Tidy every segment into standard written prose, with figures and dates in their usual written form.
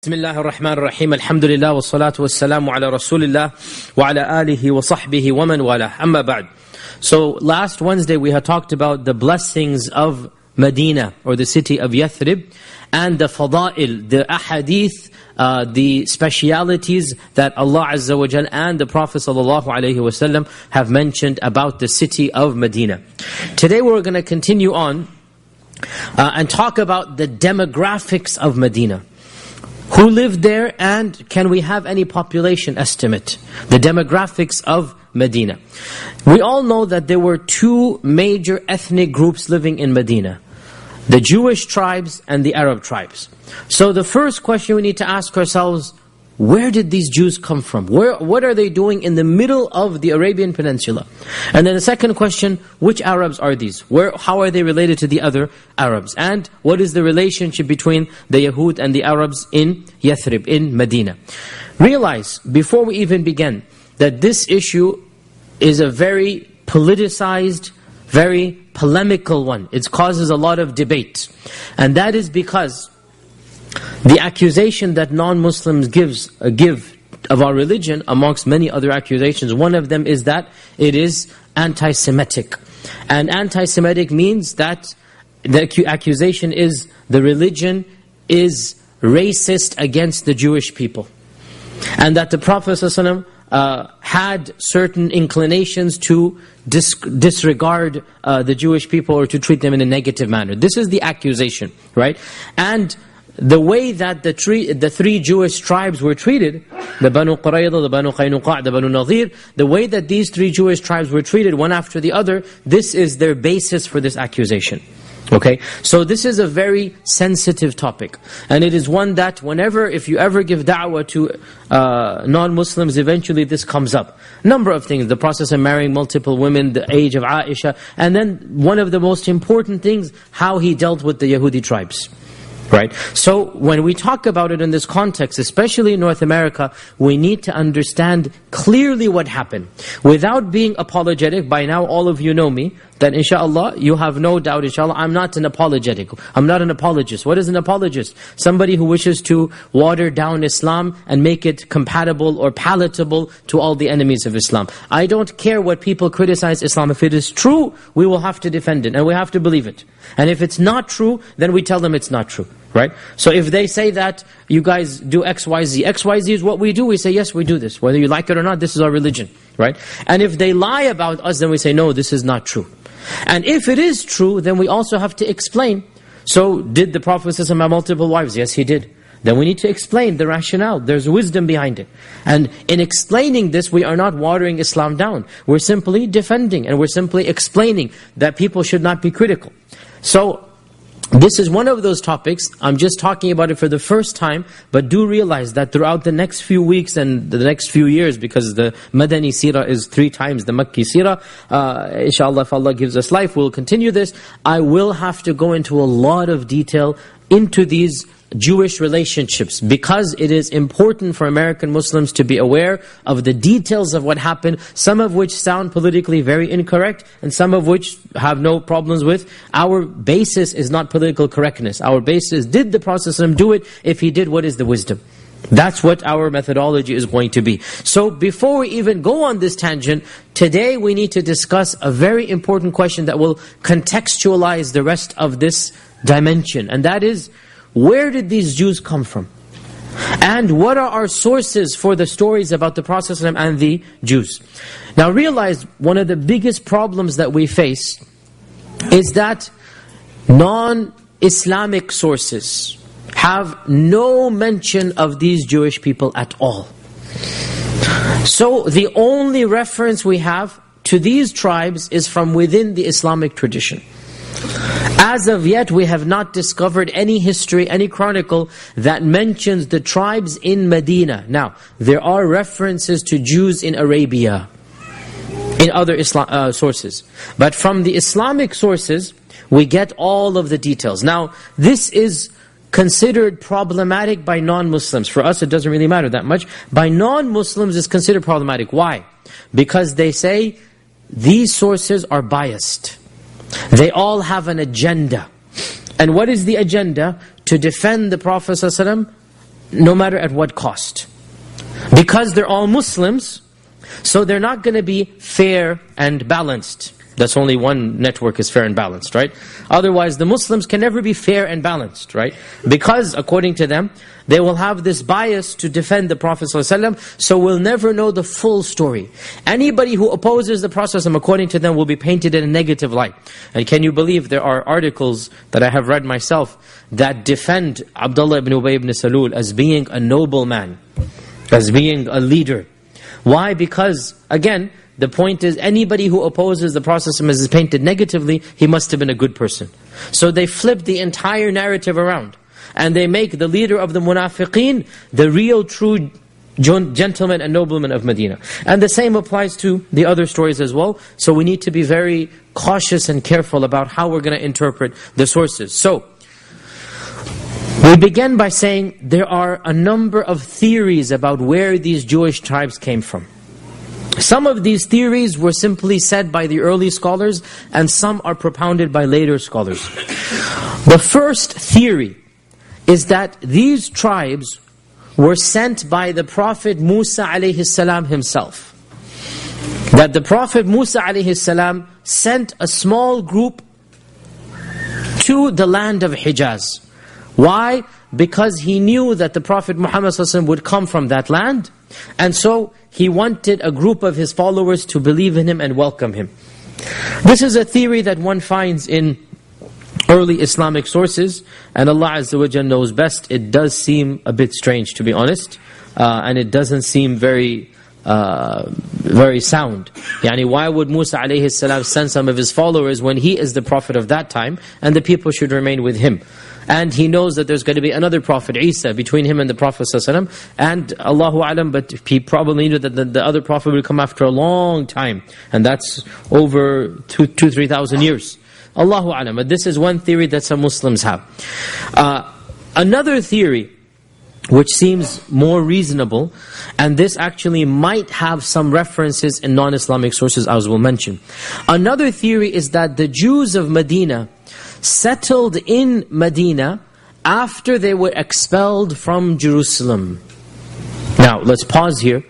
Bismillah ar-Rahman ar-Rahim. Alhamdulillah wa salatu wa salamu ala Rasulillah wa ala alihi wa sahbihi wa man wala. Amma ba'd. So last Wednesday we had talked about the blessings of Medina, or the city of Yathrib, and the fada'il, the ahadith, the specialities that Allah Azza wa Jal and the Prophet Sallallahu Alaihi Wasallam have mentioned about the city of Medina. Today we're going to continue on and talk about the demographics of Medina. Who lived there, and can we have any population estimate? The demographics of Medina. We all know that there were two major ethnic groups living in Medina: the Jewish tribes and the Arab tribes. So the first question we need to ask ourselves, where did these Jews come from? What are they doing in the middle of the Arabian Peninsula? And then the second question, which Arabs are these? How are they related to the other Arabs? And what is the relationship between the Yahud and the Arabs in Yathrib, in Medina? Realize, before we even begin, that this issue is a very politicized, very polemical one. It causes a lot of debate. And that is because the accusation that non-Muslims give of our religion, amongst many other accusations, one of them is that it is anti-Semitic. And anti-Semitic means that the accusation is the religion is racist against the Jewish people. And that the Prophet ﷺ had certain inclinations to disregard the Jewish people, or to treat them in a negative manner. This is the accusation, right? And the way that the three Jewish tribes were treated, the Banu Qurayza, the Banu Qaynuqa', the Banu Nadir, the way that these three Jewish tribes were treated one after the other, this is their basis for this accusation. Okay, so this is a very sensitive topic, and it is one that if you ever give da'wah to non-Muslims, eventually this comes up. Number of things: the process of marrying multiple women, the age of Aisha, and then one of the most important things, how he dealt with the Yahudi tribes. Right? So when we talk about it in this context, especially in North America, we need to understand clearly what happened. Without being apologetic, by now all of you know me, that inshaAllah, you have no doubt, inshaAllah, I'm not an apologetic. I'm not an apologist. What is an apologist? Somebody who wishes to water down Islam and make it compatible or palatable to all the enemies of Islam. I don't care what people criticize Islam. If it is true, we will have to defend it, and we have to believe it. And if it's not true, then we tell them it's not true. Right? So if they say that you guys do X, Y, Z, X, Y, Z is what we do, we say, yes, we do this. Whether you like it or not, this is our religion. Right? And if they lie about us, then we say, no, this is not true. And if it is true, then we also have to explain. So did the Prophet ﷺ have multiple wives? Yes, he did. Then we need to explain the rationale. There's wisdom behind it. And in explaining this, we are not watering Islam down. We're simply defending, and we're simply explaining that people should not be critical. So this is one of those topics. I'm just talking about it for the first time, but do realize that throughout the next few weeks and the next few years, because the Madani Seerah is 3 times the Makki Seerah, inshallah, if Allah gives us life, we'll continue this. I will have to go into a lot of detail into these Jewish relationships, because it is important for American Muslims to be aware of the details of what happened, some of which sound politically very incorrect, and some of which have no problems with. Our basis is not political correctness. Our basis is, did the Prophet ﷺ do it? If he did, what is the wisdom? That's what our methodology is going to be. So before we even go on this tangent, today we need to discuss a very important question that will contextualize the rest of this dimension, and that is, where did these Jews come from? And what are our sources for the stories about the Prophet ﷺ and the Jews? Now realize, one of the biggest problems that we face is that non-Islamic sources have no mention of these Jewish people at all. So the only reference we have to these tribes is from within the Islamic tradition. As of yet, we have not discovered any history, any chronicle that mentions the tribes in Medina. Now, there are references to Jews in Arabia, in other sources. But from the Islamic sources, we get all of the details. Now, this is considered problematic by non-Muslims. For us, it doesn't really matter that much. By non-Muslims, it's considered problematic. Why? Because they say these sources are biased. They all have an agenda. And what is the agenda? To defend the Prophet ﷺ no matter at what cost. Because they're all Muslims, so they're not going to be fair and balanced. That's only one network is fair and balanced, right? Otherwise, the Muslims can never be fair and balanced, right? Because, according to them, they will have this bias to defend the Prophet ﷺ, so we'll never know the full story. Anybody who opposes the Prophet ﷺ, according to them, will be painted in a negative light. And can you believe there are articles that I have read myself that defend Abdullah ibn Ubay ibn Salul as being a noble man, as being a leader. Why? Because, again, the point is, anybody who opposes the Prophet ﷺ is painted negatively, he must have been a good person. So they flip the entire narrative around. And they make the leader of the munafiqeen the real true gentleman and nobleman of Medina. And the same applies to the other stories as well. So we need to be very cautious and careful about how we're going to interpret the sources. So, we begin by saying there are a number of theories about where these Jewish tribes came from. Some of these theories were simply said by the early scholars, and some are propounded by later scholars. The first theory is that these tribes were sent by the Prophet Musa alayhi salam himself. That the Prophet Musa alayhi salam sent a small group to the land of Hijaz. Why? Because he knew that the Prophet Muhammad ﷺ would come from that land, and so he wanted a group of his followers to believe in him and welcome him. This is a theory that one finds in early Islamic sources, and Allah Azza wa Jalla knows best. It does seem a bit strange, to be honest, and it doesn't seem very sound. Yani, why would Musa alayhi salam send some of his followers when he is the prophet of that time, and the people should remain with him? And he knows that there's going to be another prophet, Isa, between him and the Prophet ﷺ. And Allahu Alam, but he probably knew that the other prophet will come after a long time. And that's over 3,000 years. Allahu Alam. But this is one theory that some Muslims have. Another theory, which seems more reasonable, and this actually might have some references in non-Islamic sources, as we'll mention. Another theory is that the Jews of Medina settled in Medina after they were expelled from Jerusalem. Now, let's pause here.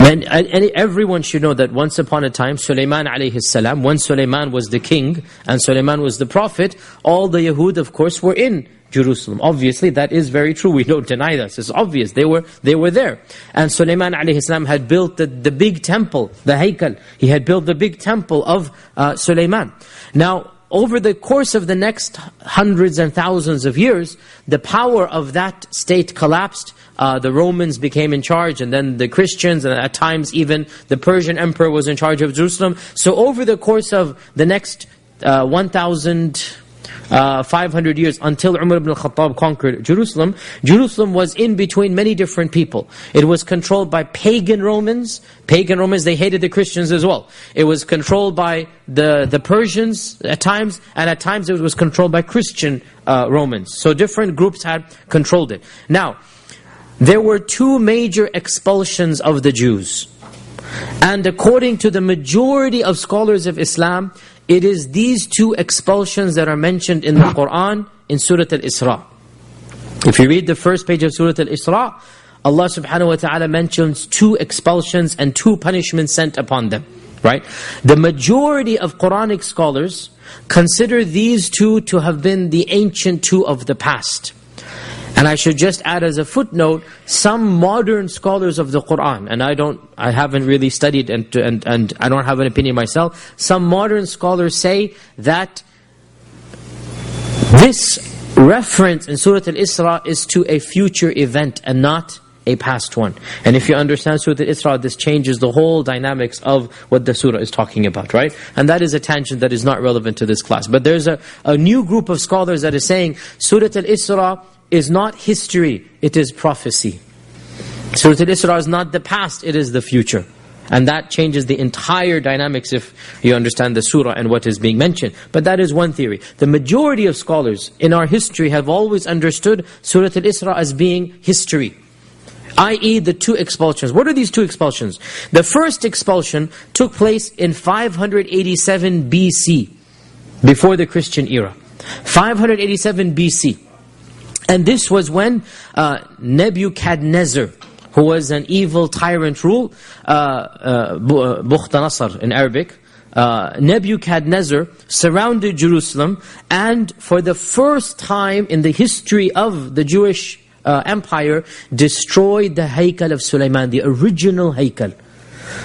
And everyone should know that once upon a time, Sulaiman alayhi salam, when Sulaiman was the king and Sulaiman was the prophet, all the Yahud, of course, were in Jerusalem. Obviously, that is very true. We don't deny this. It's obvious. They were there. And Sulaiman alayhi salam had built the big temple, the Haykal. He had built the big temple of Sulaiman. Now, over the course of the next hundreds and thousands of years, the power of that state collapsed. The Romans became in charge, and then the Christians, and at times even the Persian emperor was in charge of Jerusalem. So over the course of the next 1,500 years, until Umar ibn al-Khattab conquered Jerusalem, Jerusalem was in between many different people. It was controlled by pagan Romans. Pagan Romans, they hated the Christians as well. It was controlled by the Persians at times, and at times it was controlled by Christian Romans. So different groups had controlled it. Now, there were two major expulsions of the Jews. And according to the majority of scholars of Islam, it is these two expulsions that are mentioned in the Qur'an in Surah Al-Isra. If you read the first page of Surah Al-Isra, Allah subhanahu wa ta'ala mentions two expulsions and two punishments sent upon them. Right? The majority of Quranic scholars consider these two to have been the ancient two of the past. And I should just add as a footnote, some modern scholars of the Qur'an, and I haven't really studied and I don't have an opinion myself, some modern scholars say that this reference in Surah Al-Isra is to a future event and not a past one. And if you understand Surah Al-Isra, this changes the whole dynamics of what the surah is talking about, right? And that is a tangent that is not relevant to this class. But there's a new group of scholars that is saying Surah Al-Isra is not history, it is prophecy. Surah Al-Isra is not the past, it is the future. And that changes the entire dynamics if you understand the surah and what is being mentioned. But that is one theory. The majority of scholars in our history have always understood Surah Al-Isra as being history, i.e. the two expulsions. What are these two expulsions? The first expulsion took place in 587 BC, before the Christian era. 587 BC. And this was when Nebuchadnezzar, who was an evil tyrant rule, Bukhtanasar in Arabic, Nebuchadnezzar surrounded Jerusalem, and for the first time in the history of the Jewish empire, destroyed the Haykal of Sulaiman, the original Haykal,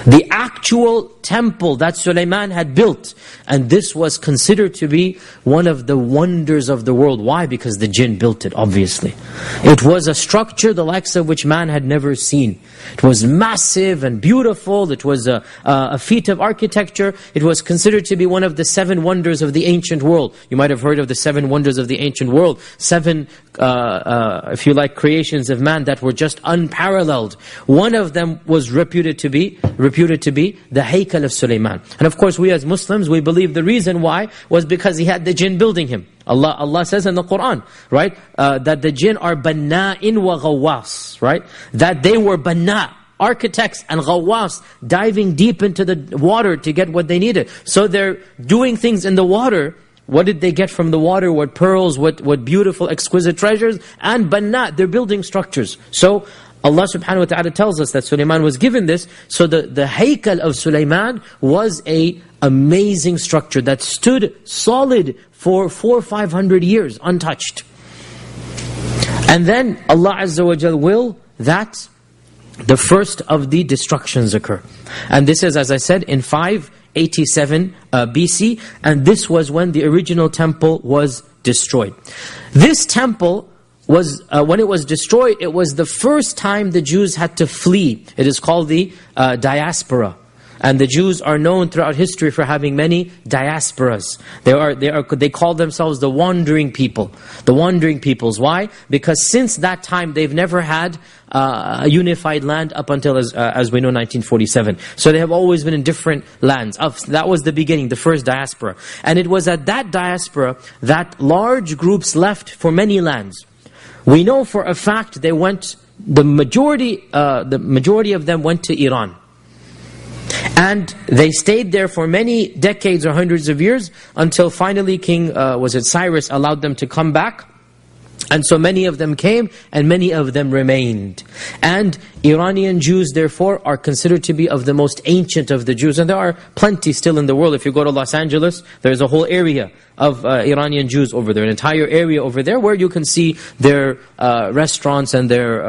the actual temple that Sulaiman had built. And this was considered to be one of the wonders of the world. Why? Because the jinn built it, obviously. It was a structure the likes of which man had never seen. It was massive and beautiful. It was a feat of architecture. It was considered to be one of the 7 wonders of the ancient world. You might have heard of the 7 wonders of the ancient world. 7, if you like, creations of man that were just unparalleled. One of them was reputed to be the Haykal of Sulaiman. And of course, we as Muslims, we believe the reason why was because he had the jinn building him. Allah says in the Quran, right, that the jinn are banna'in wa ghawwas, right? That they were banna', architects, and ghawwas, diving deep into the water to get what they needed. So they're doing things in the water. What did they get from the water? What pearls, what beautiful, exquisite treasures? And banna', they're building structures. So Allah subhanahu wa ta'ala tells us that Sulaiman was given this. So the Haykal of Sulaiman was a amazing structure that stood solid for 400-500 years, untouched. And then Allah Azza wa Jal will that the first of the destructions occur. And this is, as I said, in 587 BC. And this was when the original temple was destroyed. This temple was, when it was destroyed, it was the first time the Jews had to flee. It is called the diaspora. And the Jews are known throughout history for having many diasporas. They call themselves the wandering people. The wandering peoples. Why? Because since that time they've never had a unified land up until, as we know, 1947. So they have always been in different lands. That was the beginning, the first diaspora. And it was at that diaspora that large groups left for many lands. We know for a fact they went, the majority of them went to Iran. And they stayed there for many decades or hundreds of years until finally King, Cyrus allowed them to come back. And so many of them came and many of them remained. And Iranian Jews, therefore, are considered to be of the most ancient of the Jews. And there are plenty still in the world. If you go to Los Angeles, there's a whole area of Iranian Jews over there, an entire area over there where you can see their restaurants and their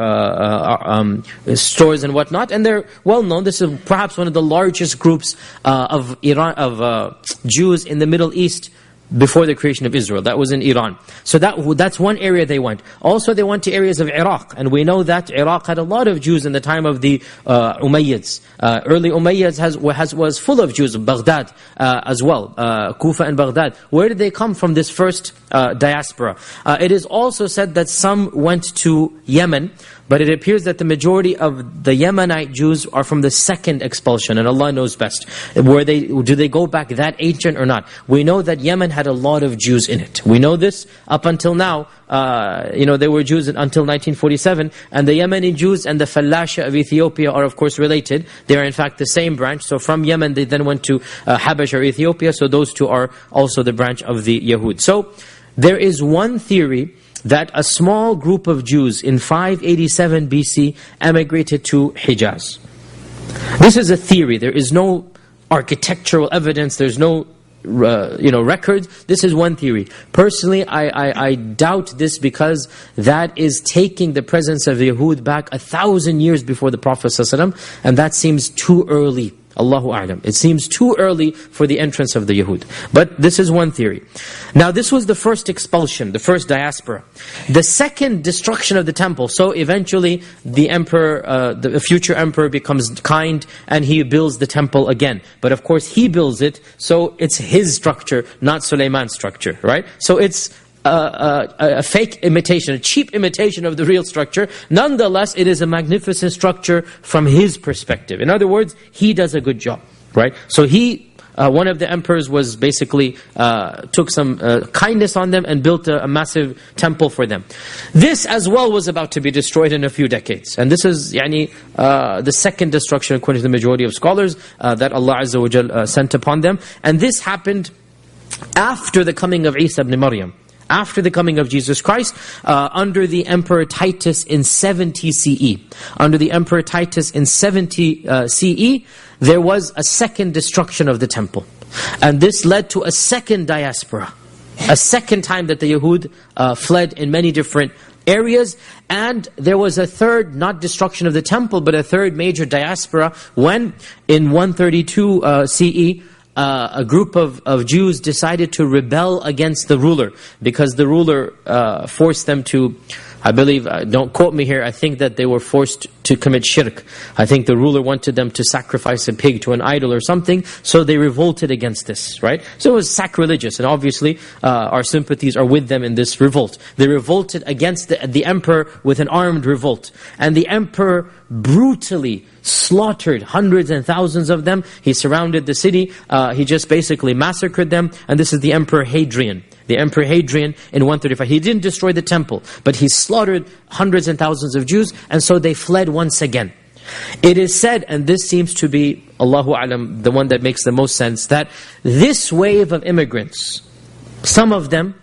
stores and whatnot. And they're well known. This is perhaps one of the largest groups of Jews in the Middle East before the creation of Israel. That was in Iran. So that's one area they went. Also they went to areas of Iraq. And we know that Iraq had a lot of Jews in the time of the Umayyads. Early Umayyads was full of Jews. Baghdad as well. Kufa and Baghdad. Where did they come from, this first diaspora? It is also said that some went to Yemen. But it appears that the majority of the Yemenite Jews are from the second expulsion, and Allah knows best. Do they go back that ancient or not? We know that Yemen had a lot of Jews in it. We know this up until now. There were Jews until 1947, and the Yemeni Jews and the Falasha of Ethiopia are of course related. They are in fact the same branch. So from Yemen they then went to Habash or Ethiopia. So those two are also the branch of the Yahud. So there is one theory that a small group of Jews in 587 BC emigrated to Hijaz. This is a theory. There is no architectural evidence. There's no records. This is one theory. Personally, I doubt this, because that is taking the presence of Yahud back 1,000 years before the Prophet ﷺ, and that seems too early. Allahu A'lam. It seems too early for the entrance of the Yahud. But this is one theory. Now this was the first expulsion, the first diaspora. The second destruction of the temple. So eventually the emperor, the future emperor becomes kind and he builds the temple again. But of course he builds it, so it's his structure, not Sulaiman's structure, right? So it's a fake imitation, a cheap imitation of the real structure. Nonetheless, it is a magnificent structure from his perspective. In other words, he does a good job, right? So one of the emperors was basically, took some kindness on them and built a massive temple for them. This as well was about to be destroyed in a few decades. And this is the second destruction, according to the majority of scholars, that Allah Azza wa Jal sent upon them. And this happened after the coming of Isa ibn Maryam. after the coming of Jesus Christ, under the Emperor Titus in 70 CE. Under the Emperor Titus in 70 CE, there was a second destruction of the temple. And this led to a second diaspora. A second time that the Yahud fled in many different areas. And there was a third, not destruction of the temple, but a third major diaspora when in 132 CE, a group of Jews decided to rebel against the ruler, because the ruler forced them to, I believe, don't quote me here, I think that they were forced to commit shirk. I think the ruler wanted them to sacrifice a pig to an idol or something, so they revolted against this, right? So it was sacrilegious, and obviously our sympathies are with them in this revolt. They revolted against the emperor with an armed revolt. And the emperor brutally slaughtered hundreds and thousands of them. He surrounded the city. He just basically massacred them. And this is the Emperor Hadrian. The Emperor Hadrian in 135. He didn't destroy the temple, but he slaughtered hundreds and thousands of Jews, and so they fled once again. It is said, and this seems to be, Allahu A'lam, the one that makes the most sense, that this wave of immigrants, some of them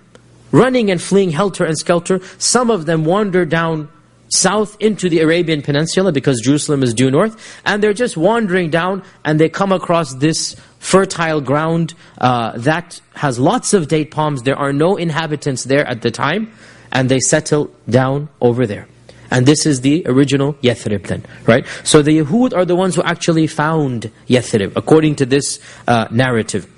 running and fleeing helter and skelter, some of them wander down south into the Arabian Peninsula, because Jerusalem is due north, and they're just wandering down, and they come across this fertile ground that has lots of date palms. There are no inhabitants there at the time, and they settle down over there. And this is the original Yathrib then, right? So the Yahud are the ones who actually found Yathrib, according to this narrative.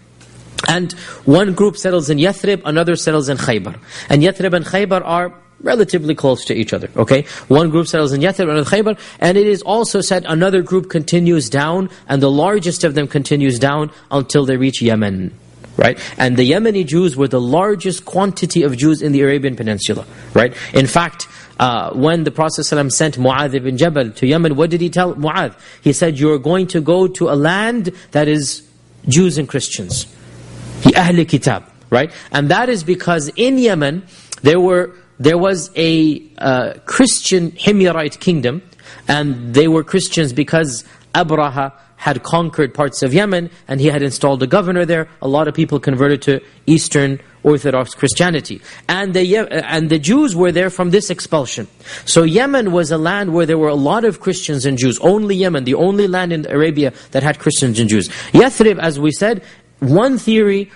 And one group settles in Yathrib, another settles in Khaybar. And Yathrib and Khaybar are relatively close to each other, okay? One group settles in Yathrib, another Khaybar, and it is also said another group continues down, and the largest of them continues down until they reach Yemen, right? And the Yemeni Jews were the largest quantity of Jews in the Arabian Peninsula, right? In fact, when the Prophet ﷺ sent Mu'adh ibn Jabal to Yemen, what did he tell Mu'adh? He said, you're going to go to a land that is Jews and Christians. Ahli Kitab, right? And that is because in Yemen, there was a Christian Himyarite kingdom, and they were Christians because Abraha had conquered parts of Yemen, and he had installed a governor there. A lot of people converted to Eastern Orthodox Christianity. And the Jews were there from this expulsion. So Yemen was a land where there were a lot of Christians and Jews. Only Yemen, the only land in Arabia that had Christians and Jews. Yathrib, as we said, one theory,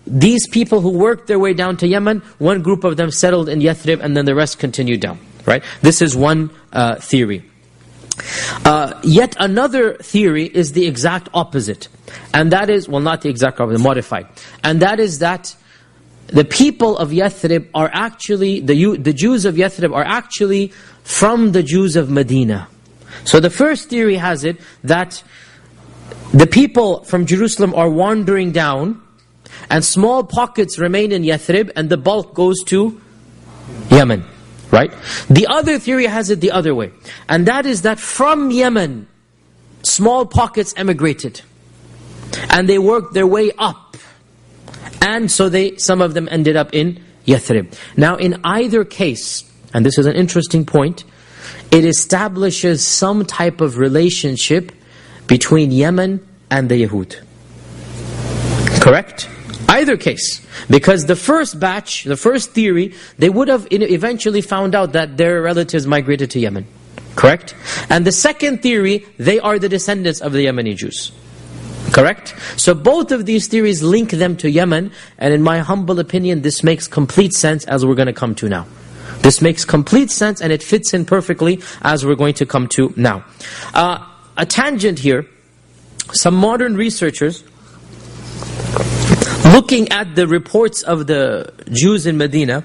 these people who worked their way down to Yemen, one group of them settled in Yathrib, and then the rest continued down, right? This is one theory. Yet another theory is the exact opposite. And that is, well, not the exact opposite, modified. And that is that the people of Yathrib are actually, the Jews of Yathrib are actually from the Jews of Medina. So the first theory has it that the people from Jerusalem are wandering down, and small pockets remain in Yathrib, and the bulk goes to Yemen, right? The other theory has it the other way. And that is that from Yemen, small pockets emigrated. And they worked their way up. And so some of them ended up in Yathrib. Now in either case, and this is an interesting point, it establishes some type of relationship between Yemen and the Yahud. Correct? Either case. Because the first batch, the first theory, they would have eventually found out that their relatives migrated to Yemen. Correct? And the second theory, they are the descendants of the Yemeni Jews. Correct? So both of these theories link them to Yemen, and in my humble opinion, this makes complete sense as we're going to come to now. This makes complete sense, and it fits in perfectly as we're going to come to now. A tangent here. Some modern researchers, looking at the reports of the Jews in Medina,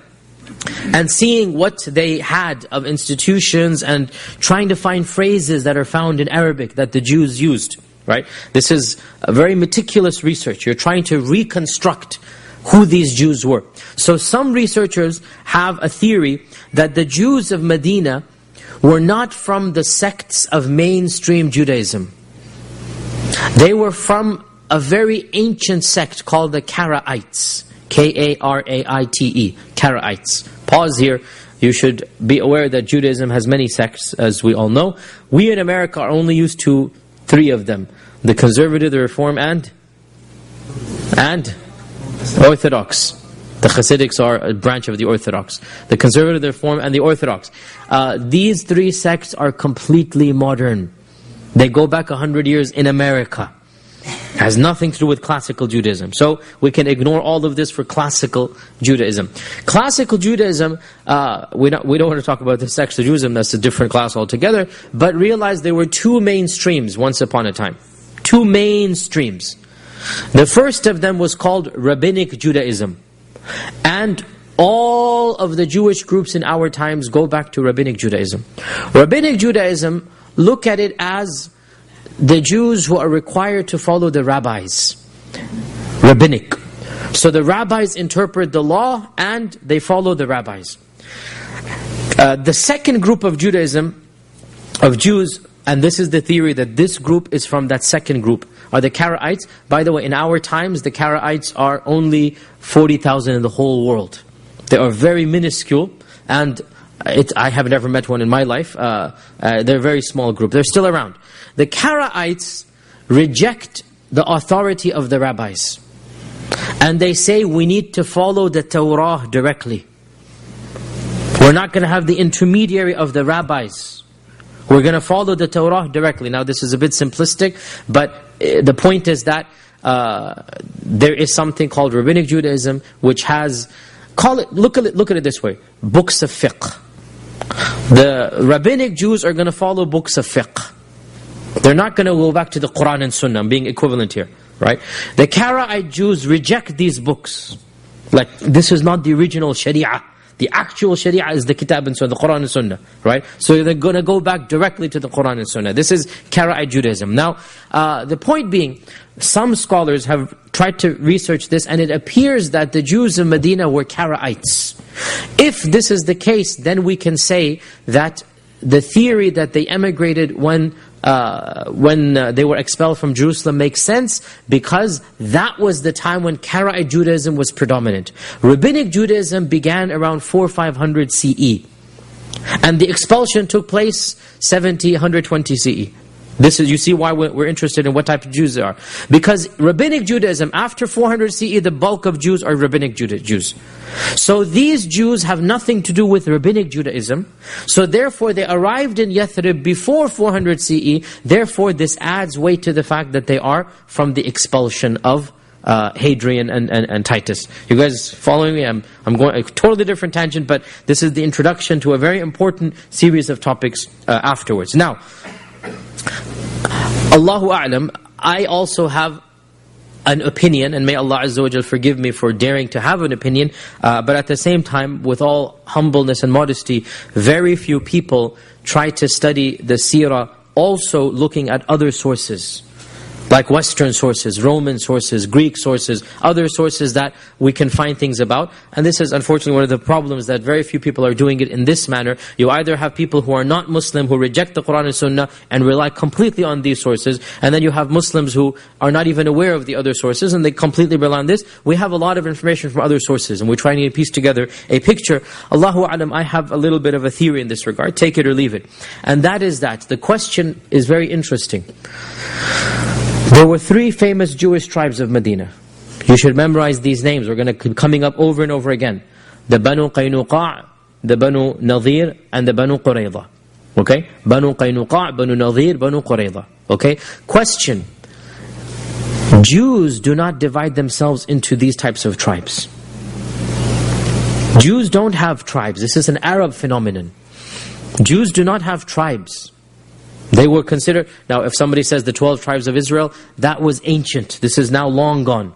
and seeing what they had of institutions, and trying to find phrases that are found in Arabic that the Jews used, right? This is a very meticulous research. You're trying to reconstruct who these Jews were. So some researchers have a theory that the Jews of Medina were not from the sects of mainstream Judaism. They were from a very ancient sect called the Karaites. K-A-R-A-I-T-E. Karaites. Pause here. You should be aware that Judaism has many sects, as we all know. We in America are only used to 3 of them. The Conservative, the Reform, and Orthodox. The Hasidics are a branch of the Orthodox. The Conservative Reform and the Orthodox. These three sects are completely modern. They go back 100 years in America. Has nothing to do with classical Judaism. So we can ignore all of this for classical Judaism. Classical Judaism, we don't want to talk about the sects of Judaism, that's a different class altogether, but realize there were two main streams once upon a time. Two main streams. The first of them was called Rabbinic Judaism. And all of the Jewish groups in our times go back to Rabbinic Judaism. Rabbinic Judaism, look at it as the Jews who are required to follow the rabbis. Rabbinic. So the rabbis interpret the law and they follow the rabbis. The second group of Judaism, of Jews, and this is the theory that this group is from that second group, are the Karaites. By the way, in our times, the Karaites are only 40,000 in the whole world. They are very minuscule, and I have never met one in my life. They're a very small group. They're still around. The Karaites reject the authority of the rabbis. And they say we need to follow the Torah directly. We're not going to have the intermediary of the rabbis. We're going to follow the Torah directly. Now this is a bit simplistic, but the point is that there is something called Rabbinic Judaism, which has, look at it this way, books of fiqh. The Rabbinic Jews are going to follow books of fiqh. They're not going to go back to the Quran and Sunnah. I'm being equivalent here, right? The Karaite Jews reject these books. Like, this is not the original Sharia. The actual Sharia is the Kitab and Sunnah, the Quran and Sunnah, right? So they're going to go back directly to the Quran and Sunnah. This is Karaite Judaism. Now, the point being, some scholars have tried to research this, and it appears that the Jews of Medina were Karaites. If this is the case, then we can say that the theory that they emigrated when they were expelled from Jerusalem makes sense, because that was the time when Karaite Judaism was predominant. Rabbinic Judaism began around 400-500 CE. And the expulsion took place 120 CE. This is, you see why we're interested in what type of Jews they are. Because Rabbinic Judaism, after 400 CE, the bulk of Jews are Rabbinic Jews. So these Jews have nothing to do with Rabbinic Judaism. So therefore they arrived in Yathrib before 400 CE. Therefore this adds weight to the fact that they are from the expulsion of Hadrian and Titus. You guys following me? I'm going a totally different tangent, but this is the introduction to a very important series of topics afterwards. Now, Allahu A'lam, I also have an opinion, and may Allah Azza wa Jal forgive me for daring to have an opinion, but at the same time, with all humbleness and modesty, very few people try to study the seerah also looking at other sources, like Western sources, Roman sources, Greek sources, other sources that we can find things about. And this is unfortunately one of the problems, that very few people are doing it in this manner. You either have people who are not Muslim, who reject the Quran and Sunnah and rely completely on these sources, and then you have Muslims who are not even aware of the other sources and they completely rely on this. We have a lot of information from other sources and we're trying to piece together a picture. Allahu A'lam, I have a little bit of a theory in this regard, take it or leave it. And that is that the question is very interesting. There were three famous Jewish tribes of Medina. You should memorize these names. We're going to keep coming up over and over again. The Banu Qaynuqa', the Banu Nadir, and the Banu Qurayza. Okay? Banu Qaynuqa', Banu Nadir, Banu Qurayza. Okay? Question. Jews do not divide themselves into these types of tribes. Jews don't have tribes. This is an Arab phenomenon. Jews do not have tribes. They were considered, now if somebody says the 12 tribes of Israel, that was ancient. This is now long gone.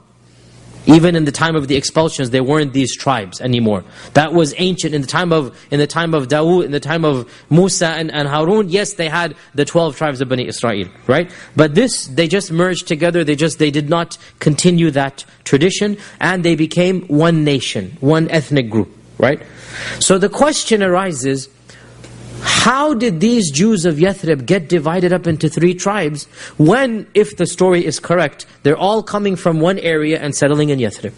Even in the time of the expulsions, there weren't these tribes anymore. That was ancient. In the time of Dawood, in the time of Musa and Harun, yes, they had the 12 tribes of Bani Israel, right? But this, they just merged together, they did not continue that tradition, and they became one nation, one ethnic group, right? So the question arises, how did these Jews of Yathrib get divided up into three tribes when, if the story is correct, they're all coming from one area and settling in Yathrib?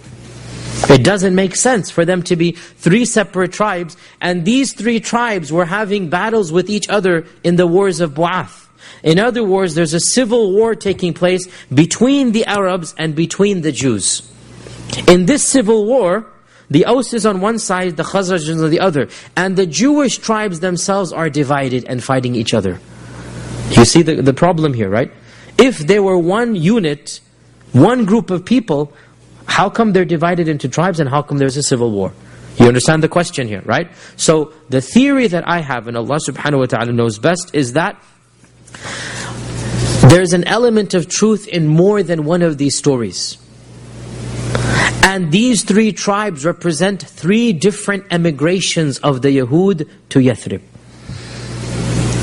It doesn't make sense for them to be three separate tribes, and these three tribes were having battles with each other in the wars of Bu'ath. In other words, there's a civil war taking place between the Arabs and between the Jews. In this civil war, The Aus is on one side, the Khazraj is on the other. And the Jewish tribes themselves are divided and fighting each other. You see the problem here, right? If they were one unit, one group of people, how come they're divided into tribes and how come there's a civil war? You understand the question here, right? So the theory that I have, and Allah subhanahu wa ta'ala knows best, is that there's an element of truth in more than one of these stories. And these three tribes represent three different emigrations of the Yahud to Yathrib.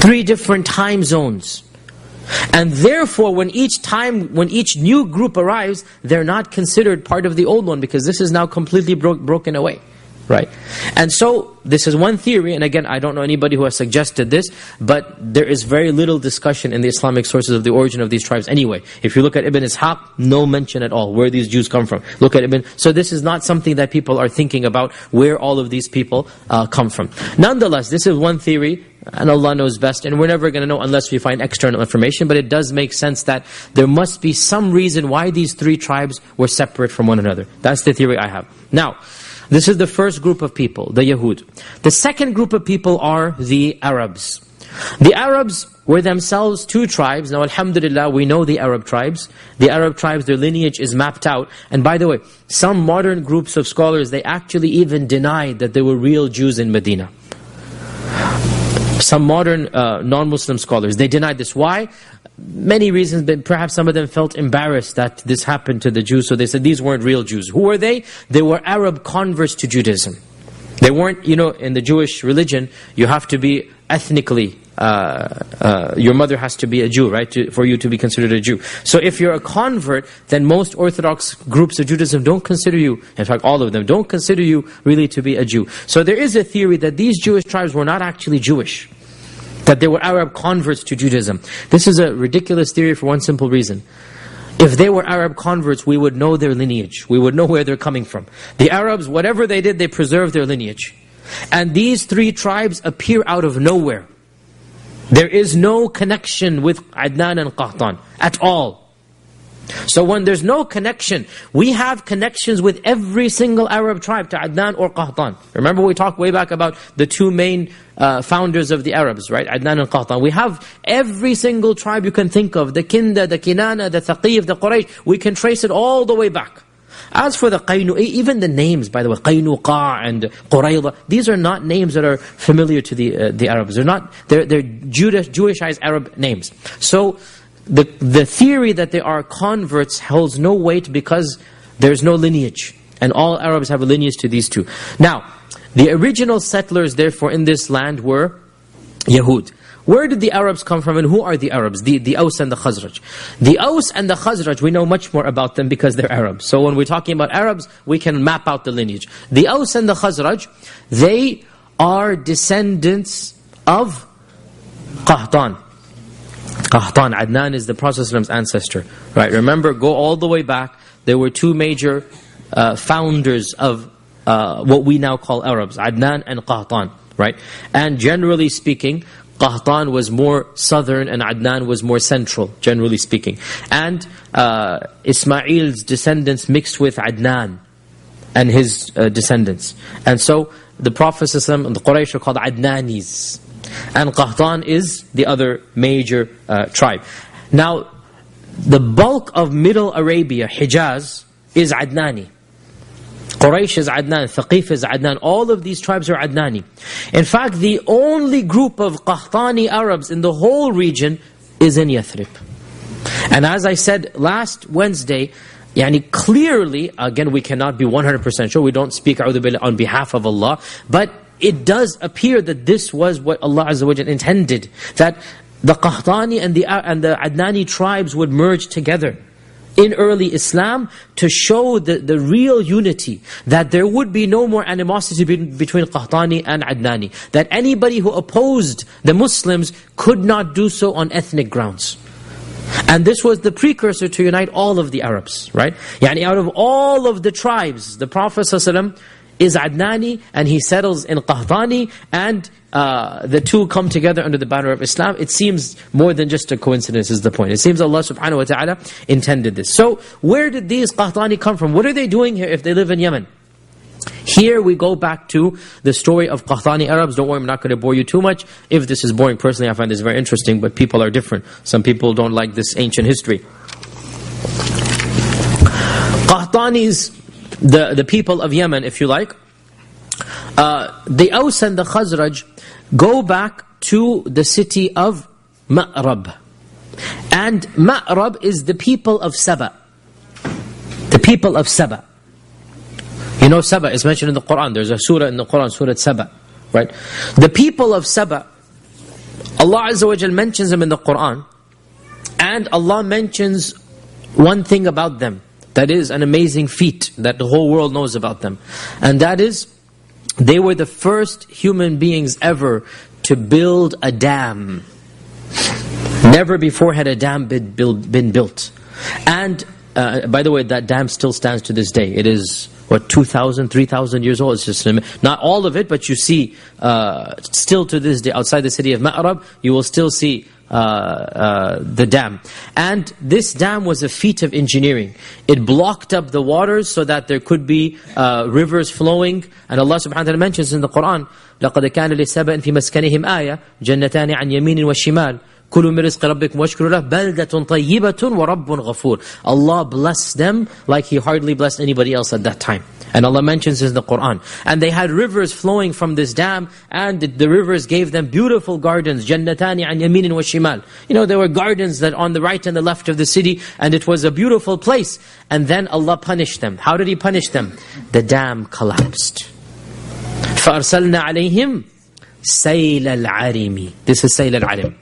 Three different time zones. And therefore, when each new group arrives, they're not considered part of the old one, because this is now completely broken away. Right? And so, this is one theory, and again, I don't know anybody who has suggested this, but there is very little discussion in the Islamic sources of the origin of these tribes anyway. If you look at Ibn Ishaq, no mention at all, where these Jews come from. Look at Ibn... So this is not something that people are thinking about, where all of these people come from. Nonetheless, this is one theory, and Allah knows best, and we're never going to know unless we find external information, but it does make sense that there must be some reason why these three tribes were separate from one another. That's the theory I have. Now, this is the first group of people, the Yahud. The second group of people are the Arabs. The Arabs were themselves two tribes. Now, alhamdulillah, we know the Arab tribes. The Arab tribes, their lineage is mapped out. And by the way, some modern groups of scholars, they actually even denied that there were real Jews in Medina. Some modern non-Muslim scholars, they denied this. Why? Many reasons, but perhaps some of them felt embarrassed that this happened to the Jews, so they said these weren't real Jews. Who were they? They were Arab converts to Judaism. They weren't, in the Jewish religion, you have to be ethnically, your mother has to be a Jew, right, for you to be considered a Jew. So if you're a convert, then most Orthodox groups of Judaism don't consider you, in fact all of them, don't consider you really to be a Jew. So there is a theory that these Jewish tribes were not actually Jewish, that they were Arab converts to Judaism. This is a ridiculous theory for one simple reason. If they were Arab converts, we would know their lineage. We would know where they're coming from. The Arabs, whatever they did, they preserved their lineage. And these three tribes appear out of nowhere. There is no connection with Adnan and Qahtan at all. So when there's no connection, we have connections with every single Arab tribe to Adnan or Qahtan. Remember we talked way back about the two main founders of the Arabs, right? Adnan and Qahtan. We have every single tribe you can think of. The Kinda, the Kinana, the Thaqif, the Quraysh. We can trace it all the way back. As for the Qaynu, even the names, by the way, Qaynuqa and Qurayza, these are not names that are familiar to the Arabs. They're Jewishized Arab names. So the theory that they are converts holds no weight because there's no lineage. And all Arabs have a lineage to these two. Now, the original settlers, therefore, in this land were Yahud. Where did the Arabs come from and who are the Arabs? The Aus and the Khazraj. The Aus and the Khazraj, we know much more about them because they're Arabs. So when we're talking about Arabs, we can map out the lineage. The Aus and the Khazraj, they are descendants of Qahtan. Qahtan, Adnan is the Prophet's ancestor. Right? Remember, go all the way back. There were two major founders of what we now call Arabs, Adnan and Qahtan. Right? And generally speaking, Qahtan was more southern and Adnan was more central, generally speaking. And Ismail's descendants mixed with Adnan and his descendants. And so the Prophet and the Quraysh are called Adnanis. And Qahtan is the other major tribe. Now, the bulk of Middle Arabia, Hijaz, is Adnani. Quraysh is Adnan, Thaqif is Adnan. All of these tribes are Adnani. In fact, the only group of Qahtani Arabs in the whole region is in Yathrib. And as I said last Wednesday, clearly, again we cannot be 100% sure, we don't speak A'udhu Billah on behalf of Allah, but it does appear that this was what Allah Azza wa Jalla intended, that the Qahtani and the Adnani tribes would merge together in early Islam to show the real unity, that there would be no more animosity between Qahtani and Adnani, that anybody who opposed the Muslims could not do so on ethnic grounds. And this was the precursor to unite all of the Arabs, right? Out of all of the tribes, the Prophet ﷺ is Adnani and he settles in Qahtani, and the two come together under the banner of Islam. It seems more than just a coincidence is the point. It seems Allah subhanahu wa ta'ala intended this. So where did these Qahtani come from? What are they doing here if they live in Yemen? Here we go back to the story of Qahtani Arabs. Don't worry, I'm not going to bore you too much. If this is boring, personally I find this very interesting, but people are different. Some people don't like this ancient history. Qahtanis, the people of Yemen, if you like, the Aws and the Khazraj go back to the city of Ma'rab. And Ma'rab is the people of Saba. The people of Saba. You know Saba is mentioned in the Quran. There's a surah in the Quran, Surah Saba. Right? The people of Saba, Allah Azza wa Jal mentions them in the Quran. And Allah mentions one thing about them. That is an amazing feat that the whole world knows about them. And that is, they were the first human beings ever to build a dam. Never before had a dam been built. And by the way, that dam still stands to this day. It is, 2,000, 3,000 years old. It's just not all of it, but you see, still to this day, outside the city of Ma'rab, you will still see the dam. And this dam was a feat of engineering. It blocked up the waters so that there could be rivers flowing. And Allah subhanahu wa ta'ala mentions in the Quran, لَقَدْ كَانَ لِسَبَأٍ فِي مَسْكَنِهِمْ آيَةٌ جَنَّتَانِ عَنْ يَمِينٍ وَالشِّمَالٍ كُلُوا مِنْ رِزْقِ رَبِّكُمْ وَاشْكُرُوا لَهُ بَلْدَةٌ طَيِّبَةٌ وَرَبٌّ غَفُورٌ. Allah blessed them like He hardly blessed anybody else at that time. And Allah mentions this in the Quran. And they had rivers flowing from this dam, and the rivers gave them beautiful gardens. جَنَّتَانِ عَنْ يَمِينٍ وَالشِّمَالٍ. You know, there were gardens that on the right and the left of the city, and it was a beautiful place. And then Allah punished them. How did He punish them? The dam collapsed. فَأَرْسَلْنَا عَلَيْهِمْ سَيْلَ الْعَرِمِ. This is Sayl al-Arim.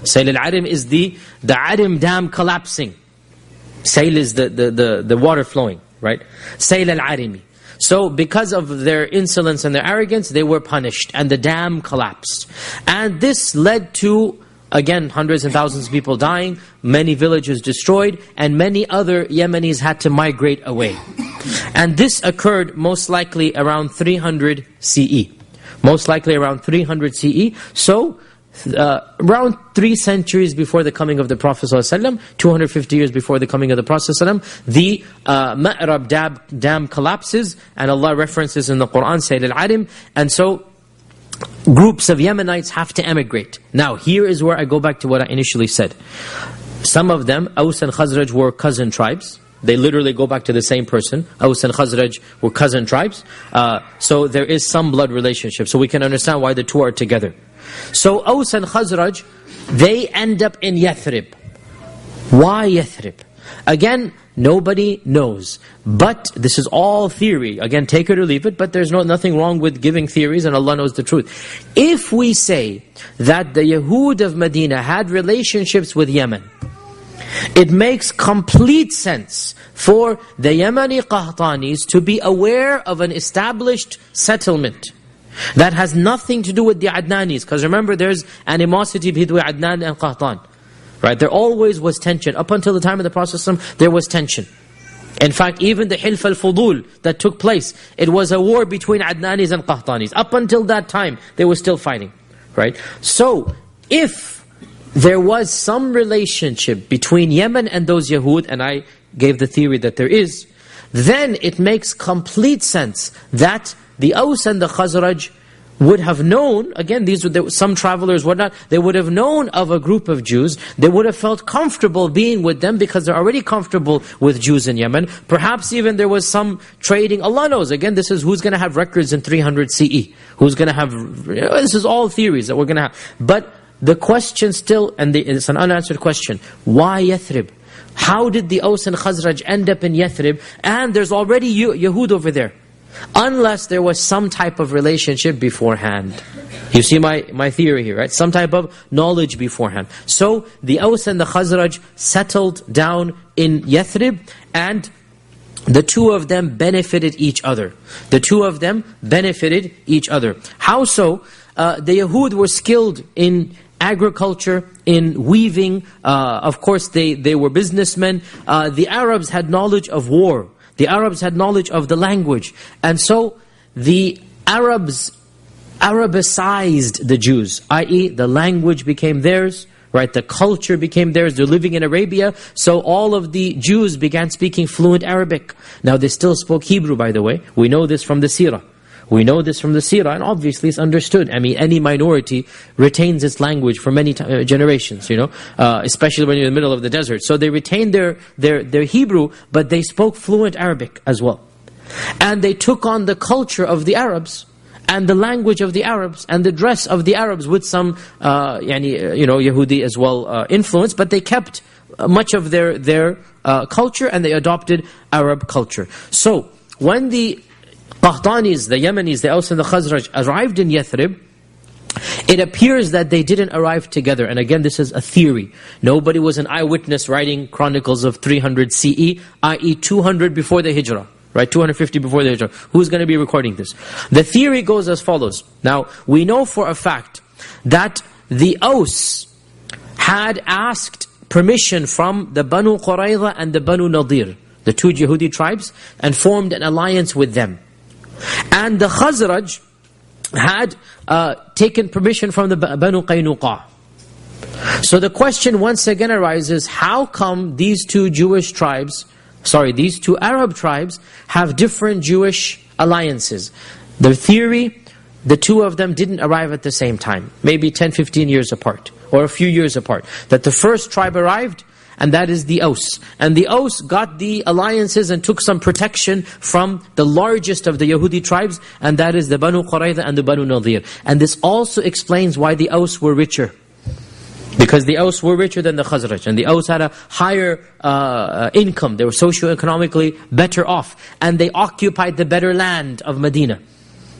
Sayl al-Arim is the Arim dam collapsing. Sayl is the water flowing, right? Sayl al-Arimi. So because of their insolence and their arrogance, they were punished, and the dam collapsed. And this led to, again, hundreds and thousands of people dying, many villages destroyed, and many other Yemenis had to migrate away. And this occurred most likely around 300 CE. Most likely around 300 CE. So, around 3 centuries before the coming of the Prophet ﷺ, 250 years before the coming of the Prophet ﷺ, the Ma'rab dam collapses, and Allah references in the Quran, Sayl al-Arim, and so groups of Yemenites have to emigrate. Now, here is where I go back to what I initially said. Some of them, Aws and Khazraj, were cousin tribes. They literally go back to the same person. Aws and Khazraj were cousin tribes. So there is some blood relationship. So we can understand why the two are together. So Aws and Khazraj, they end up in Yathrib. Why Yathrib? Again, nobody knows. But this is all theory. Again, take it or leave it, but there's nothing wrong with giving theories, and Allah knows the truth. If we say that the Yahud of Medina had relationships with Yemen, it makes complete sense for the Yemeni Qahtanis to be aware of an established settlement that has nothing to do with the Adnanis. Because remember, there's animosity between Adnan and Qahtan. Right? There always was tension. Up until the time of the Prophet ﷺ, there was tension. In fact, even the Hilf al-Fudul that took place, it was a war between Adnanis and Qahtanis. Up until that time, they were still fighting. Right? So, if there was some relationship between Yemen and those Yahud, and I gave the theory that there is, then it makes complete sense that the Aws and the Khazraj would have known, again, these were some travelers, whatnot, they would have known of a group of Jews. They would have felt comfortable being with them because they're already comfortable with Jews in Yemen. Perhaps even there was some trading. Allah knows. Again, this is who's going to have records in 300 CE. Who's going to have, this is all theories that we're going to have. But the question still, and it's an unanswered question, why Yathrib? How did the Aws and Khazraj end up in Yathrib? And there's already Yahud over there. Unless there was some type of relationship beforehand. You see my theory here, right? Some type of knowledge beforehand. So the Aws and the Khazraj settled down in Yathrib, and the two of them benefited each other. The two of them benefited each other. How so? The Yahud were skilled in agriculture, in weaving. Of course, they were businessmen. The Arabs had knowledge of war. The Arabs had knowledge of the language. And so the Arabs Arabicized the Jews, i.e. the language became theirs, right? The culture became theirs. They're living in Arabia, so all of the Jews began speaking fluent Arabic. Now they still spoke Hebrew, by the way. We know this from the Seerah. We know this from the Seerah, and obviously it's understood. I mean, any minority retains its language for many generations, especially when you're in the middle of the desert. So they retained their Hebrew, but they spoke fluent Arabic as well. And they took on the culture of the Arabs, and the language of the Arabs, and the dress of the Arabs with some, Yahudi as well influence, but they kept much of their culture, and they adopted Arab culture. So, when the Qahtanis, the Yemenis, the Aus and the Khazraj arrived in Yathrib, it appears that they didn't arrive together. And again, this is a theory. Nobody was an eyewitness writing chronicles of 300 CE, i.e. 200 before the Hijrah. Right, 250 before the Hijrah. Who's going to be recording this? The theory goes as follows. Now, we know for a fact that the Aus had asked permission from the Banu Qurayza and the Banu Nadir, the two Yahudi tribes, and formed an alliance with them. And the Khazraj had taken permission from the Banu Qaynuqa. So the question once again arises, how come these two these two Arab tribes have different Jewish alliances? The theory, the two of them didn't arrive at the same time. Maybe 10, 15 years apart, or a few years apart. That the first tribe arrived, and that is the Aus. And the Aus got the alliances and took some protection from the largest of the Yahudi tribes, and that is the Banu Qurayza and the Banu Nadir. And this also explains why the Aus were richer. Because the Aus were richer than the Khazraj, and the Aus had a higher income. They were socio-economically better off, and they occupied the better land of Medina.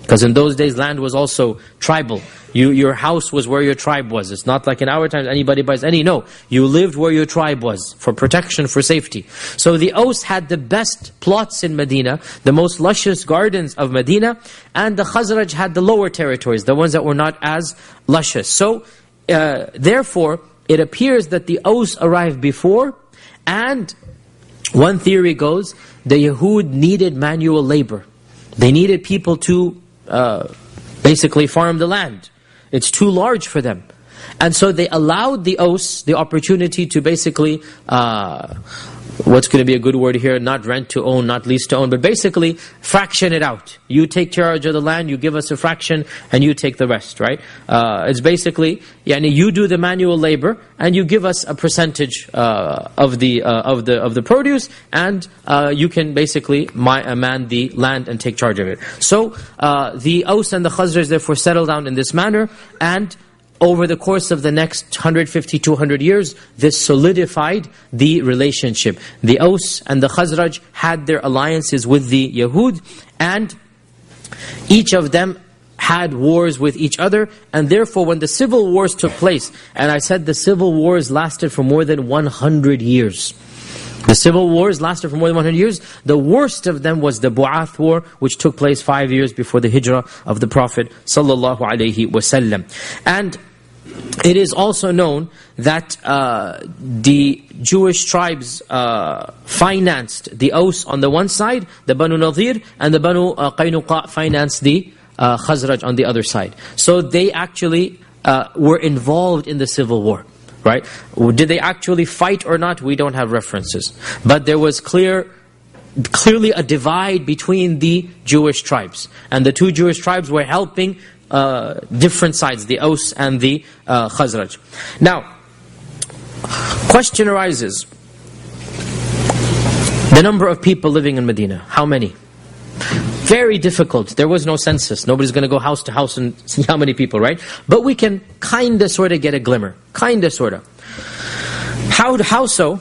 Because in those days, land was also tribal. Your house was where your tribe was. It's not like in our times, anybody buys any. No, you lived where your tribe was, for protection, for safety. So the Aus had the best plots in Medina, the most luscious gardens of Medina, and the Khazraj had the lower territories, the ones that were not as luscious. So, therefore, it appears that the Aus arrived before, and one theory goes, the Yahud needed manual labor. They needed people to basically farm the land. It's too large for them. And so they allowed the Aus the opportunity to basically, what's going to be a good word here, not rent to own, not lease to own, but basically fraction it out. You take charge of the land, you give us a fraction, and you take the rest, right? It's basically, you do the manual labor, and you give us a percentage of the produce, and you can basically man the land and take charge of it. So the Aus and the Khazraj therefore settle down in this manner, and over the course of the next 150, 200 years, this solidified the relationship. The Aus and the Khazraj had their alliances with the Yahud, and each of them had wars with each other, and therefore when the civil wars took place, and I said the civil wars lasted for more than 100 years. The civil wars lasted for more than 100 years. The worst of them was the Bu'ath war, which took place 5 years before the Hijrah of the Prophet ﷺ. And it is also known that the Jewish tribes financed the Aus on the one side, the Banu Nadir, and the Banu Qaynuqa financed the Khazraj on the other side. So they actually were involved in the civil war. Right? Did they actually fight or not? We don't have references. But there was clearly a divide between the Jewish tribes. And the two Jewish tribes were helping different sides, the Aus and the Khazraj. Now, question arises. The number of people living in Medina, how many? Very difficult. There was no census. Nobody's going to go house to house and see how many people, right? But we can kinda sorta get a glimmer. Kinda sorta. How so?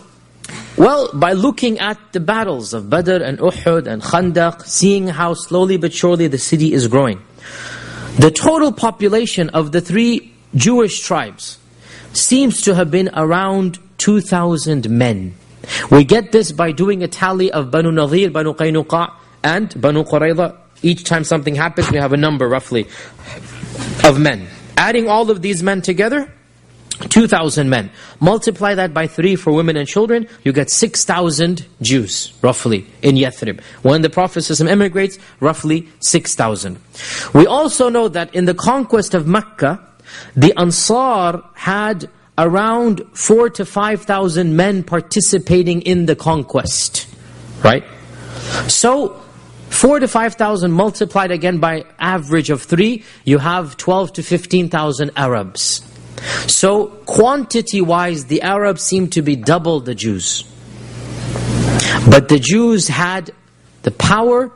Well, by looking at the battles of Badr and Uhud and Khandaq, seeing how slowly but surely the city is growing. The total population of the three Jewish tribes seems to have been around 2,000 men. We get this by doing a tally of Banu Nadir, Banu Qaynuqa, and Banu Qurayza. Each time something happens, we have a number roughly of men. Adding all of these men together, 2,000 men. Multiply that by 3 for women and children, you get 6,000 Jews, roughly, in Yathrib. When the Prophet ﷺ immigrates, roughly 6,000. We also know that in the conquest of Mecca, the Ansar had around 4,000 to 5,000 men participating in the conquest. Right? So, 4,000 to 5,000 multiplied again by average of 3, you have 12,000 to 15,000 Arabs. So, quantity-wise, the Arabs seem to be double the Jews. But the Jews had the power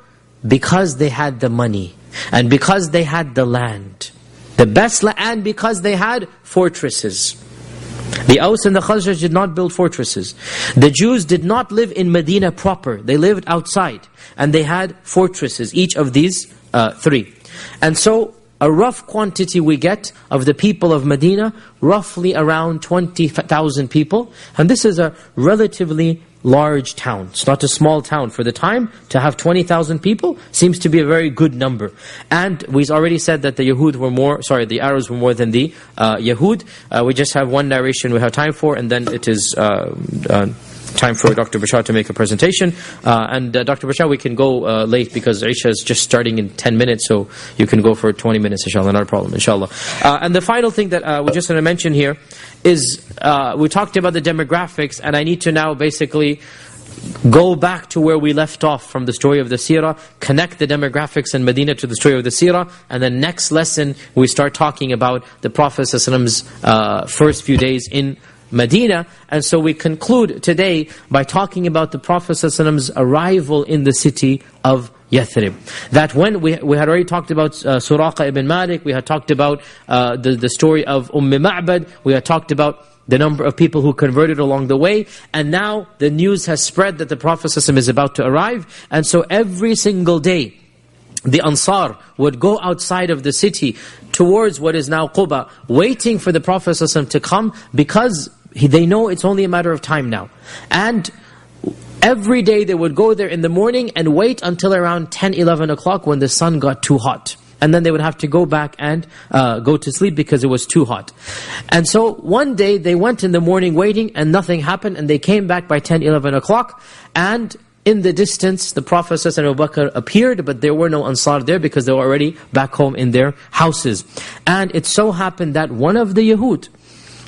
because they had the money. And because they had the land. The best land, and because they had fortresses. The Aus and the Khazraj did not build fortresses. The Jews did not live in Medina proper. They lived outside. And they had fortresses, each of these 3. And so, a rough quantity we get of the people of Medina, roughly around 20,000 people. And this is a relatively large town. It's not a small town. For the time, to have 20,000 people seems to be a very good number. And we already said that the Arabs were more than the Yahud. We just have one narration we have time for, and then it is time for Dr. Bashar to make a presentation. And Dr. Bashar, we can go late because Isha is just starting in 10 minutes, so you can go for 20 minutes, inshallah, not a problem, inshallah. And the final thing that we're just going to mention here is, we talked about the demographics, and I need to now basically go back to where we left off from the story of the seerah, connect the demographics in Medina to the story of the seerah, and then next lesson we start talking about the Prophet ﷺ's first few days in Medina. And so we conclude today by talking about the Prophet ﷺ's arrival in the city of Yathrib. That when we had already talked about Suraqa ibn Malik, we had talked about the story of Ma'bad, we had talked about the number of people who converted along the way, and now the news has spread that the Prophet ﷺ is about to arrive. And so every single day, the Ansar would go outside of the city towards what is now Quba, waiting for the Prophet ﷺ to come, because they know it's only a matter of time now. And every day they would go there in the morning and wait until around 10, 11 o'clock when the sun got too hot. And then they would have to go back and go to sleep because it was too hot. And so one day they went in the morning waiting and nothing happened, and they came back by 10, 11 o'clock, and in the distance the Prophet ﷺ and Abu Bakr appeared, but there were no Ansar there because they were already back home in their houses. And it so happened that one of the Yahud,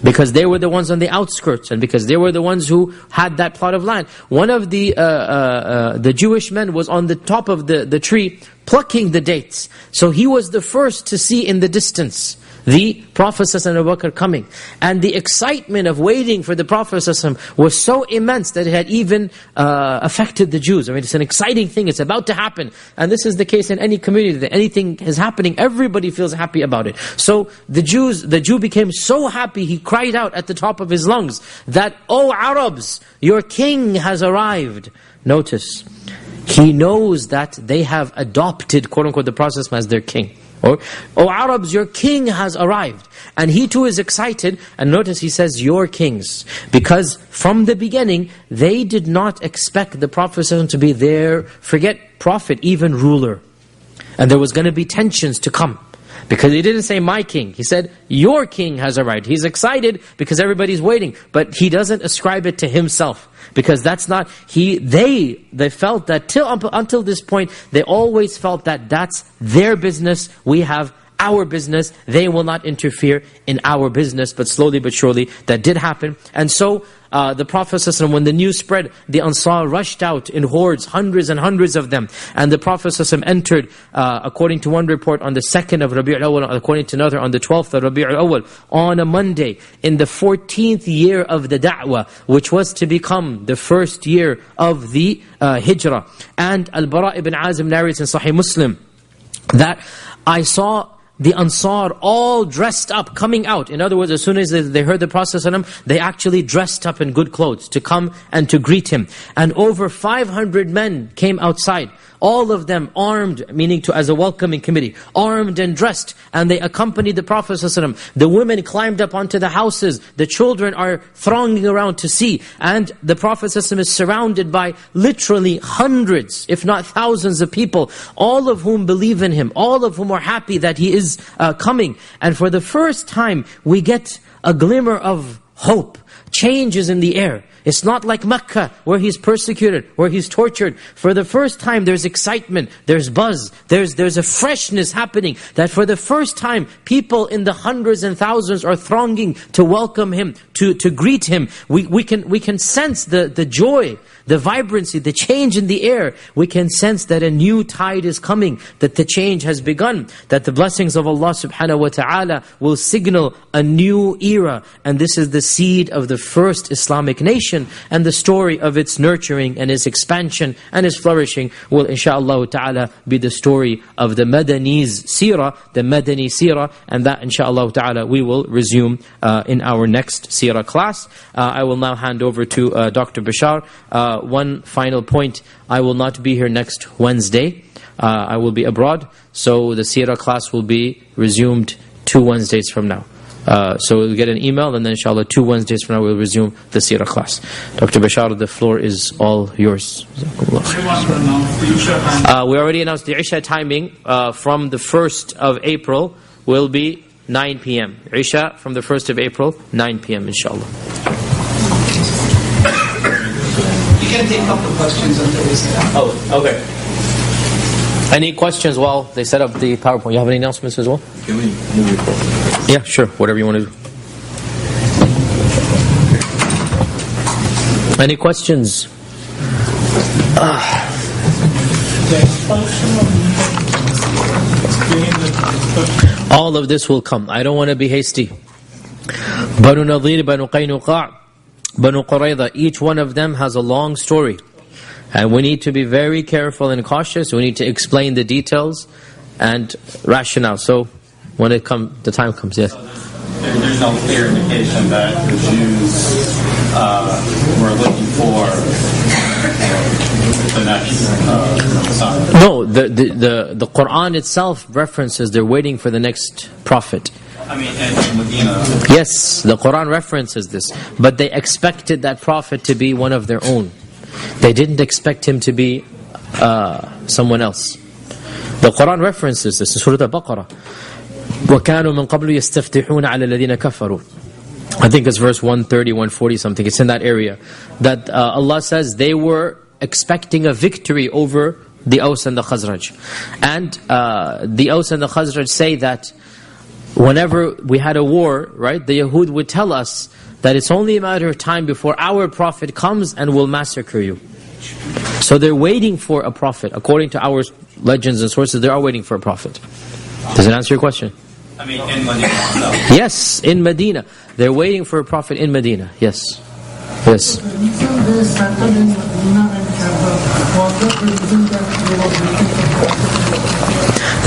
because they were the ones on the outskirts, and because they were the ones who had that plot of land, one of the Jewish men was on the top of the tree plucking the dates. So he was the first to see in the distance the Prophet ﷺ and Abu Bakr coming. And the excitement of waiting for the Prophet ﷺ was so immense that it had even affected the Jews. I mean, it's an exciting thing, it's about to happen. And this is the case in any community, that anything is happening, everybody feels happy about it. So the Jew became so happy, he cried out at the top of his lungs that, "O Arabs, your king has arrived." Notice, he knows that they have adopted, quote-unquote, the Prophet as their king. Or, "O Arabs, your king has arrived." And he too is excited. And notice he says, "your kings." Because from the beginning, they did not expect the Prophet to be their, forget prophet, even ruler. And there was going to be tensions to come. Because he didn't say, "my king." He said, "your king has arrived." He's excited because everybody's waiting. But he doesn't ascribe it to himself. Because that's not, they felt that until this point, they always felt that that's their business, we have our business, they will not interfere in our business. But slowly but surely, that did happen. And so, the Prophet ﷺ, when the news spread, the Ansar rushed out in hordes, hundreds and hundreds of them. And the Prophet ﷺ entered, according to one report, on the 2nd of Rabi' al-Awwal, according to another, on the 12th of Rabi' al-Awwal, on a Monday, in the 14th year of the Da'wah, which was to become the first year of the Hijrah. And Al-Bara ibn Azim narrates in Sahih Muslim that I saw the Ansar all dressed up, coming out. In other words, as soon as they heard the Prophet ﷺ, they actually dressed up in good clothes to come and to greet him. And over 500 men came outside. All of them armed, meaning as a welcoming committee, armed and dressed, and they accompanied the Prophet ﷺ. The women climbed up onto the houses, the children are thronging around to see, and the Prophet ﷺ is surrounded by literally hundreds, if not thousands of people, all of whom believe in him, all of whom are happy that he is coming. And for the first time, we get a glimmer of hope change is in the air. It's not like Mecca, where he's persecuted, where he's tortured. For the first time, there's excitement, there's buzz, there's a freshness happening, that for the first time, people in the hundreds and thousands are thronging to welcome him, to greet him. We can sense the joy, the vibrancy, the change in the air. We can sense that a new tide is coming, that the change has begun, that the blessings of Allah subhanahu wa ta'ala will signal a new era. And this is the seed of the first Islamic nation, and the story of its nurturing and its expansion and its flourishing will inshaAllah ta'ala be the story of the Madani's seerah, the Madani seerah, and that inshaAllah ta'ala we will resume in our next seerah class. I will now hand over to Dr. Bashar. One final point, I will not be here next Wednesday. I will be abroad, so the seerah class will be resumed 2 Wednesdays from now. So we'll get an email, and then inshallah 2 Wednesdays from now we'll resume the seerah class. Dr. Bashar, the floor is all yours. We already announced the Isha timing from the 1st of April will be 9 p.m. Isha from the 1st of April, 9 p.m. inshallah. You can take a couple of questions until we set up. Oh, okay. Any questions while they set up the PowerPoint? You have any announcements as well? Can we move it forward? Yeah, sure. Whatever you want to do. Any questions? All of this will come. I don't want to be hasty. Banu Nadir, Banu Qaynuqa', Banu Qurayza, each one of them has a long story. And we need to be very careful and cautious. We need to explain the details and rationale. So when the time comes, yes. So there's no clear indication that the Jews were looking for the next Messiah. No, the Quran itself references they're waiting for the next prophet. I mean, in Medina. Yes, the Quran references this. But they expected that prophet to be one of their own. They didn't expect him to be someone else. The Quran references this in Surah Al-Baqarah. وَكَانُوا مِن قَبْلُ يَسْتَفْتِحُونَ عَلَى الَّذِينَ كَفَرُوا. I think it's verse 130, 140 something. It's in that area. That Allah says they were expecting a victory over the Aws and the Khazraj. And the Aws and the Khazraj say that whenever we had a war, right, the Yahud would tell us that it's only a matter of time before our prophet comes and will massacre you. So they're waiting for a prophet. According to our legends and sources, they are waiting for a prophet. Does it answer your question? I mean, in Medina itself. Yes, in Medina. They're waiting for a prophet in Medina. Yes. Yes.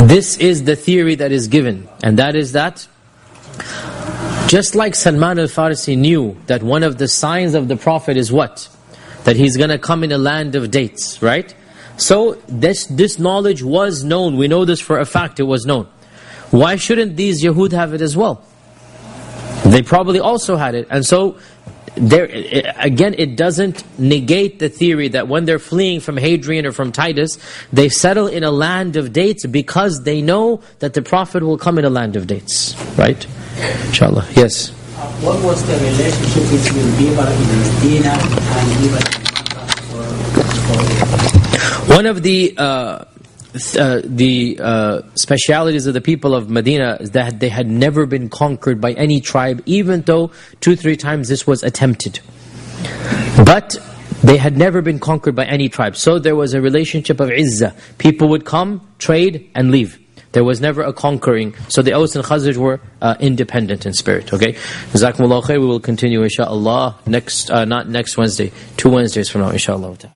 This is the theory that is given, and that is that just like Salman al-Farisi knew that one of the signs of the Prophet is what? That he's going to come in a land of dates, right? So this knowledge was known. We know this for a fact, it was known. Why shouldn't these Yahud have it as well? They probably also had it. And so, again, it doesn't negate the theory that when they're fleeing from Hadrian or from Titus, they settle in a land of dates because they know that the Prophet will come in a land of dates. Right? Inshallah. Yes? What was the relationship between Bibar in Medina and Bibar in One of the specialities of the people of Medina is that they had never been conquered by any tribe, even though 2-3 times this was attempted. But they had never been conquered by any tribe. So there was a relationship of izzah. People would come, trade, and leave. There was never a conquering. So the Aws and Khazraj were independent in spirit. Okay? Jazakumullahu khair. We will continue inshaAllah not next Wednesday, 2 Wednesdays from now inshaAllah.